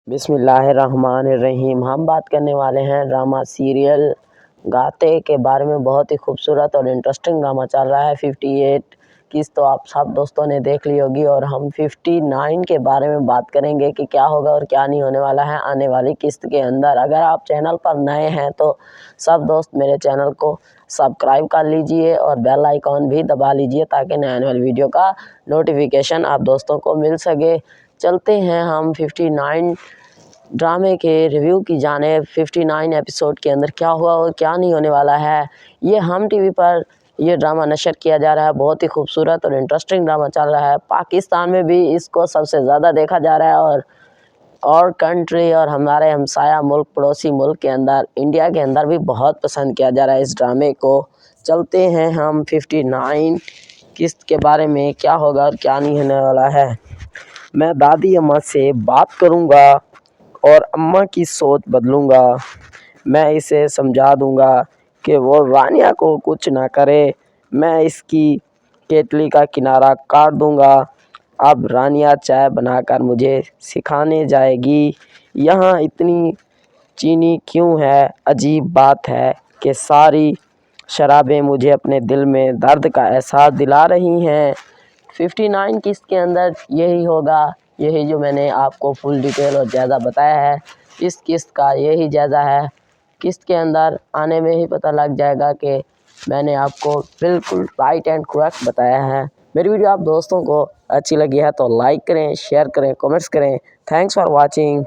बिस्मिल्लाहिर्रहमानिर्रहीम। हम बात करने वाले हैं ड्रामा सीरियल गाते के बारे में। बहुत ही खूबसूरत और इंटरेस्टिंग ड्रामा चल रहा है। 58 किस्त तो आप सब दोस्तों ने देख ली होगी और हम 59 के बारे में बात करेंगे कि क्या होगा और क्या नहीं होने वाला है आने वाली किस्त के अंदर। अगर आप चैनल पर नए हैं तो सब दोस्त मेरे चैनल को सब्सक्राइब कर लीजिए और बेल आइकॉन भी दबा लीजिए ताकि नए आने वाली वीडियो का नोटिफिकेशन आप दोस्तों को मिल सके। चलते हैं हम 59 ड्रामे के रिव्यू की जाने। 59 एपिसोड के अंदर क्या हुआ और क्या नहीं होने वाला है, ये हम टीवी पर ये ड्रामा नशर किया जा रहा है। बहुत ही खूबसूरत और इंटरेस्टिंग ड्रामा चल रहा है। पाकिस्तान में भी इसको सबसे ज़्यादा देखा जा रहा है और कंट्री और हमारे हमसाया मुल्क पड़ोसी मुल्क के अंदर इंडिया के अंदर भी बहुत पसंद किया जा रहा है इस ड्रामे को। चलते हैं हम 59 किस्त के बारे में, क्या होगा और क्या नहीं होने वाला है। मैं दादी अम्मा से बात करूँगा और अम्मा की सोच बदलूँगा। मैं इसे समझा दूँगा कि वो रानिया को कुछ ना करे। मैं इसकी केतली का किनारा काट दूँगा। अब रानिया चाय बनाकर मुझे सिखाने जाएगी। यहाँ इतनी चीनी क्यों है? अजीब बात है कि सारी शराबें मुझे अपने दिल में दर्द का एहसास दिला रही हैं। 59 किस्त के अंदर यही होगा, यही जो मैंने आपको फुल डिटेल और जायज़ा बताया है इस किस्त का यही जायज़ा है। किस्त के अंदर आने में ही पता लग जाएगा कि मैंने आपको बिल्कुल राइट एंड करेक्ट बताया है। मेरी वीडियो आप दोस्तों को अच्छी लगी है तो लाइक करें, शेयर करें, कमेंट्स करें। Thanks for watching.